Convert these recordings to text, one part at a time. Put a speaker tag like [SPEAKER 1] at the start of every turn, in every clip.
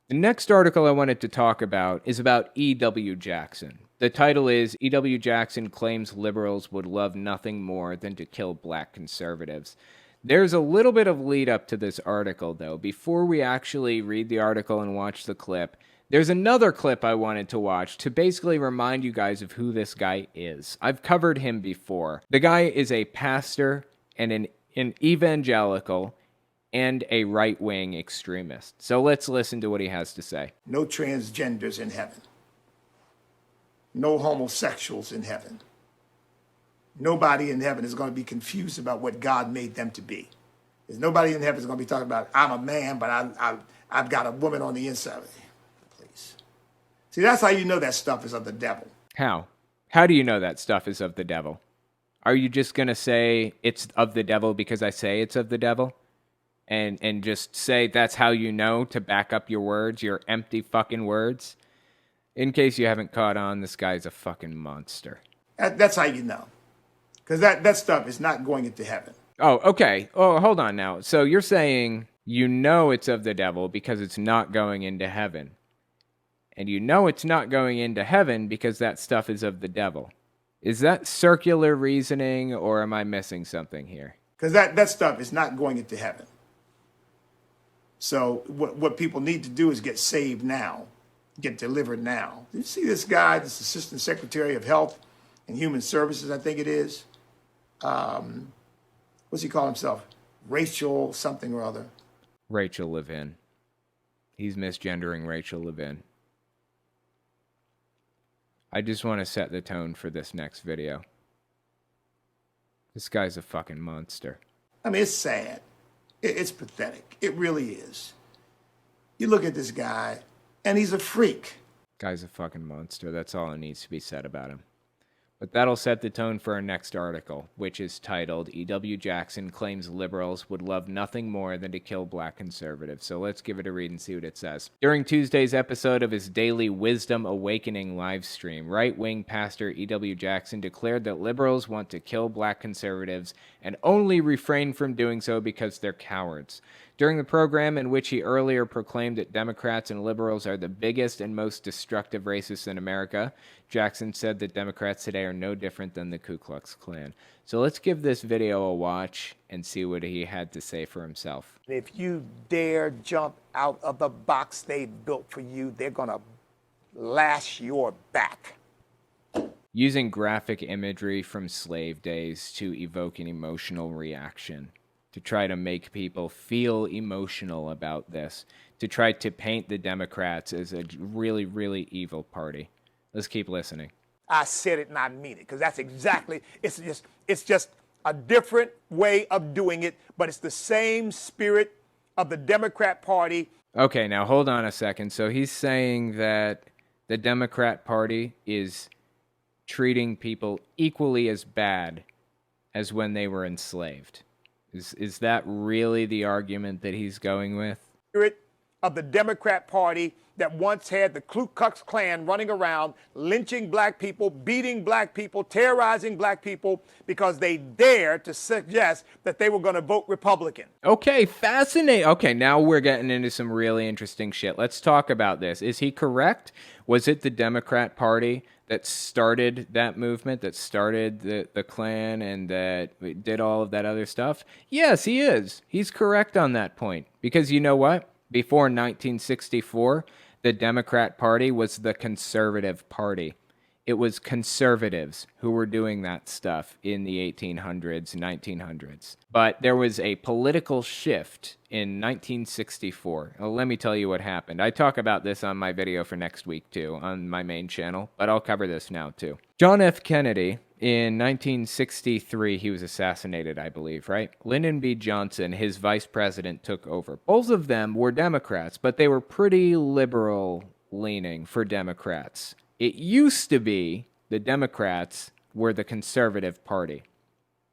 [SPEAKER 1] The next article I wanted to talk about is about E.W. Jackson. The title is E.W. Jackson Claims Liberals Would Love Nothing More Than to Kill Black Conservatives. There's a little bit of lead up to this article, though. Before we actually read the article and watch the clip, there's another clip I wanted to watch to basically remind you guys of who this guy is. I've covered him before. The guy is a pastor and an evangelical and a right-wing extremist. So let's listen to what he has to say.
[SPEAKER 2] No transgenders in heaven. No homosexuals in heaven. Nobody in heaven is going to be confused about what God made them to be. There's nobody in heaven that's going to be talking about, I'm a man, but I've got a woman on the inside of me. Please. See, that's how you know that stuff is of the devil.
[SPEAKER 1] How? How do you know that stuff is of the devil? Are you just going to say it's of the devil because I say it's of the devil? And just say that's how you know to back up your words, your empty fucking words? In case you haven't caught on, this guy's a fucking monster.
[SPEAKER 2] That's how you know. Because that stuff is not going into heaven.
[SPEAKER 1] Oh, okay. Oh, hold on now. So you're saying you know it's of the devil because it's not going into heaven. And you know it's not going into heaven because that stuff is of the devil. Is that circular reasoning, or am I missing something here?
[SPEAKER 2] Because that stuff is not going into heaven. So what people need to do is get saved now, get delivered now. You see this guy, this Assistant Secretary of Health and Human Services, I think it is. What's he call himself? Rachel something or other.
[SPEAKER 1] Rachel Levin. He's misgendering Rachel Levin. I just want to set the tone for this next video. This guy's a fucking monster.
[SPEAKER 2] I mean, it's sad. It's pathetic. It really is. You look at this guy, and he's a freak.
[SPEAKER 1] Guy's a fucking monster. That's all that needs to be said about him. But that'll set the tone for our next article, which is titled, E.W. Jackson Claims Liberals Would Love Nothing More Than to Kill Black Conservatives. So let's give it a read and see what it says. During Tuesday's episode of his daily Wisdom Awakening live stream, right-wing pastor E.W. Jackson declared that liberals want to kill black conservatives and only refrain from doing so because they're cowards. During the program, in which he earlier proclaimed that Democrats and liberals are the biggest and most destructive racists in America, Jackson said that Democrats today are no different than the Ku Klux Klan. So let's give this video a watch and see what he had to say for himself.
[SPEAKER 2] If you dare jump out of the box they built for you, they're going to lash your back.
[SPEAKER 1] Using graphic imagery from slave days to evoke an emotional reaction, to try to make people feel emotional about this, to try to paint the Democrats as a really, really evil party. Let's keep listening.
[SPEAKER 2] I said it and I mean it, because that's exactly, it's just a different way of doing it, but it's the same spirit of the Democrat Party.
[SPEAKER 1] Okay, now hold on a second. So he's saying that the Democrat Party is treating people equally as bad as when they were enslaved. Is that really the argument that he's going with?
[SPEAKER 2] Spirit of the Democrat Party that once had the Ku Klux Klan running around, lynching black people, beating black people, terrorizing black people because they dared to suggest that they were going to vote Republican.
[SPEAKER 1] Okay, fascinating. Okay, now we're getting into some really interesting shit. Let's talk about this. Is he correct? Was it the Democrat Party that started that movement, that started the Klan, and that did all of that other stuff? Yes, he is. He's correct on that point. Because you know what? Before 1964, the Democrat Party was the conservative party. It was conservatives who were doing that stuff in the 1800s, 1900s. But there was a political shift in 1964. Well, let me tell you what happened. I talk about this on my video for next week, too, on my main channel, but I'll cover this now, too. John F. Kennedy, in 1963, he was assassinated, I believe, right? Lyndon B. Johnson, his vice president, took over. Both of them were Democrats, but they were pretty liberal-leaning for Democrats. It used to be the Democrats were the conservative party.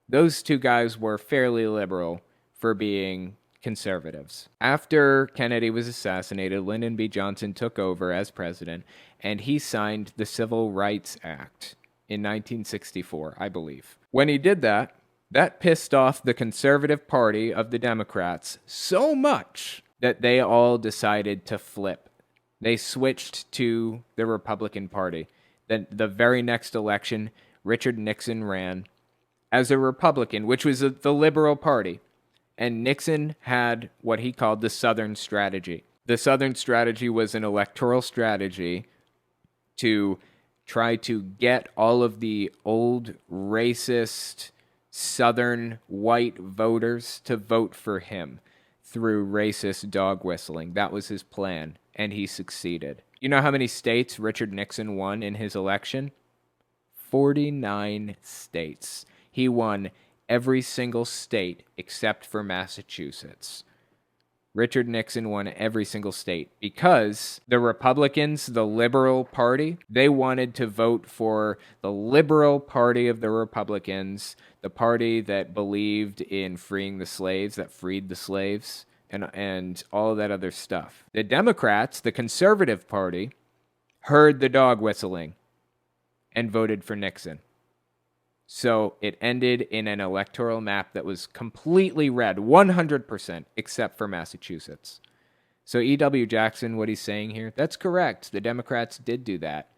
[SPEAKER 1] Those two guys were fairly liberal for being conservatives. After Kennedy was assassinated, Lyndon B. Johnson took over as president, and he signed the Civil Rights Act in 1964, I believe. When he did that, that pissed off the conservative party of the Democrats so much that they all decided to flip They switched to the Republican Party. Then the very next election, Richard Nixon ran as a Republican, which was the Liberal Party. And Nixon had what he called the Southern Strategy. The Southern Strategy was an electoral strategy to try to get all of the old racist Southern white voters to vote for him through racist dog whistling. That was his plan, and he succeeded. You know how many states Richard Nixon won in his election? 49 states. He won every single state except for Massachusetts. Richard Nixon won every single state because the Republicans, the Liberal Party, they wanted to vote for the Liberal Party of the Republicans, the party that believed in freeing the slaves, that freed the slaves, and all of that other stuff. The Democrats, the Conservative Party, heard the dog whistling and voted for Nixon. So it ended in an electoral map that was completely red, 100%, except for Massachusetts. So E.W. Jackson, what he's saying here, that's correct. The Democrats did do that.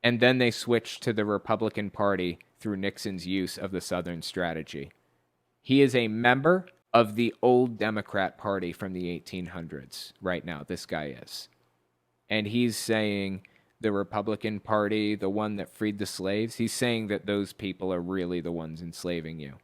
[SPEAKER 1] And then they switched to the Republican Party through Nixon's use of the Southern Strategy. He is a member of the old Democrat Party from the 1800s right now, this guy is. And he's saying the Republican Party, the one that freed the slaves, he's saying that those people are really the ones enslaving you.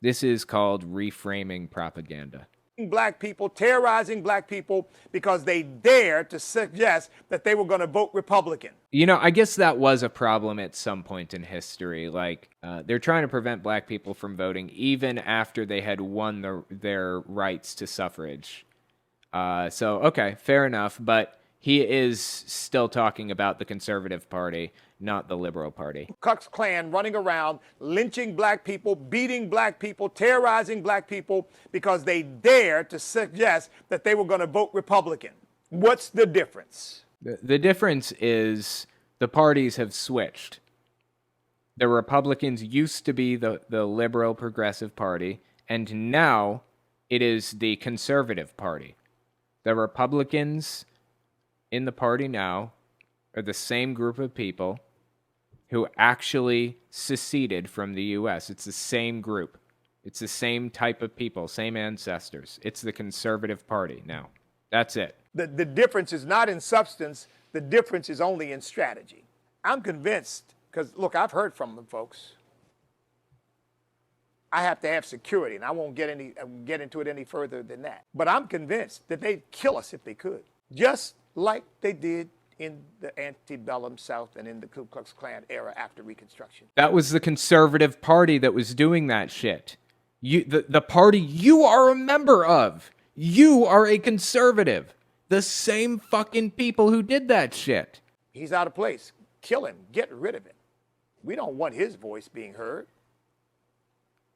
[SPEAKER 1] This is called reframing propaganda.
[SPEAKER 2] Black people, terrorizing black people because they dared to suggest that they were going to vote Republican.
[SPEAKER 1] You know, I guess that was a problem at some point in history. Like, they're trying to prevent black people from voting even after they had won their rights to suffrage. So, okay, fair enough. But he is still talking about the Conservative Party, not the Liberal Party.
[SPEAKER 2] Ku Klux Klan running around, lynching black people, beating black people, terrorizing black people because they dared to suggest that they were going to vote Republican. What's the difference?
[SPEAKER 1] The difference is the parties have switched. The Republicans used to be the Liberal Progressive Party, and now it is the Conservative Party. The Republicans in the party now are the same group of people who actually seceded from the U.S. It's the same group. It's the same type of people, same ancestors. It's the Conservative Party now. That's it.
[SPEAKER 2] The difference is not in substance. The difference is only in strategy. I'm convinced, because, look, I've heard from them, folks. I have to have security, and I won't get into it any further than that. But I'm convinced that they'd kill us if they could, just like they did in the antebellum South and in the Ku Klux Klan era after Reconstruction.
[SPEAKER 1] That was the Conservative Party that was doing that shit. The party you are a member of. You are a conservative. The same fucking people who did that shit.
[SPEAKER 2] He's out of place. Kill him. Get rid of him. We don't want his voice being heard.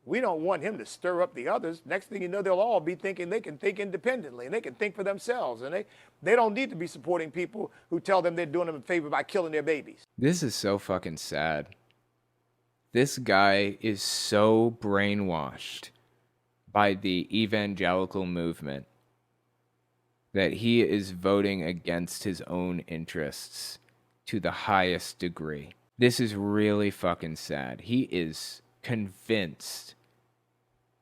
[SPEAKER 2] We don't want him to stir up the others. Next thing you know, they'll all be thinking they can think independently and they can think for themselves. And they don't need to be supporting people who tell them they're doing them a favor by killing their babies.
[SPEAKER 1] This is so fucking sad. This guy is so brainwashed by the evangelical movement that he is voting against his own interests to the highest degree. This is really fucking sad. He is convinced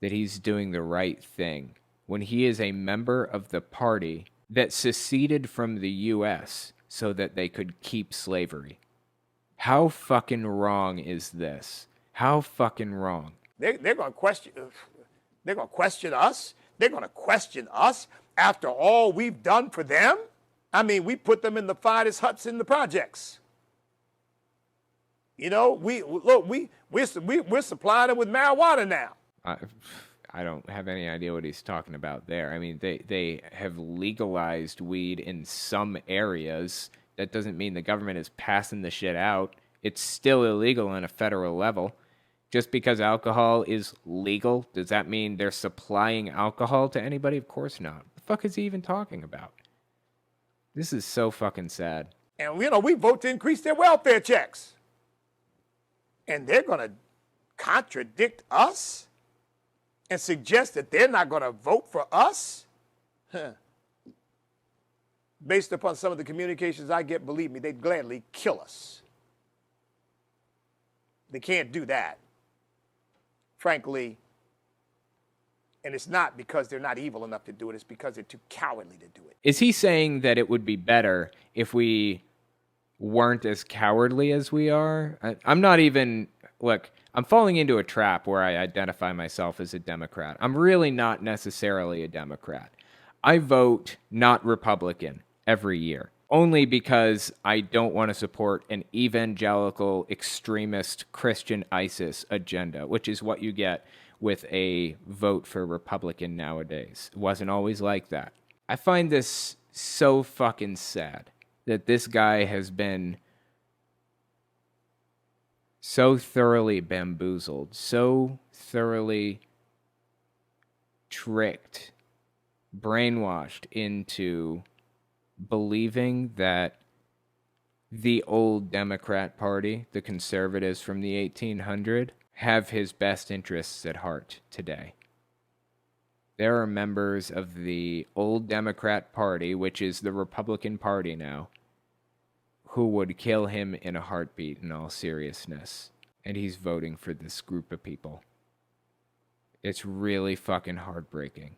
[SPEAKER 1] that he's doing the right thing when he is a member of the party that seceded from the U.S. so that they could keep slavery. How fucking wrong is this? How fucking wrong?
[SPEAKER 2] They're going to question. They're going to question us. They're going to question us after all we've done for them. I mean, we put them in the finest huts in the projects. You know, we're supplying them with marijuana now.
[SPEAKER 1] I don't have any idea what he's talking about there. I mean, they have legalized weed in some areas. That doesn't mean the government is passing the shit out. It's still illegal on a federal level. Just because alcohol is legal, does that mean they're supplying alcohol to anybody? Of course not. What the fuck is he even talking about? This is so fucking sad.
[SPEAKER 2] And, you know, we vote to increase their welfare checks. And they're going to contradict us and suggest that they're not going to vote for us? Huh. Based upon some of the communications I get, believe me, they'd gladly kill us. They can't do that. Frankly, and it's not because they're not evil enough to do it, it's because they're too cowardly to do it.
[SPEAKER 1] Is he saying that it would be better if we weren't as cowardly as we are? I'm not even, look, I'm falling into a trap where I identify myself as a Democrat. I'm really not necessarily a Democrat. I vote not Republican every year, only because I don't want to support an evangelical, extremist Christian ISIS agenda, which is what you get with a vote for Republican nowadays. It wasn't always like that. I find this so fucking sad that this guy has been so thoroughly bamboozled, so thoroughly tricked, brainwashed into believing that the old Democrat Party, the conservatives from the 1800s, have his best interests at heart today. There are members of the old Democrat Party, which is the Republican Party now, who would kill him in a heartbeat in all seriousness. And he's voting for this group of people. It's really fucking heartbreaking.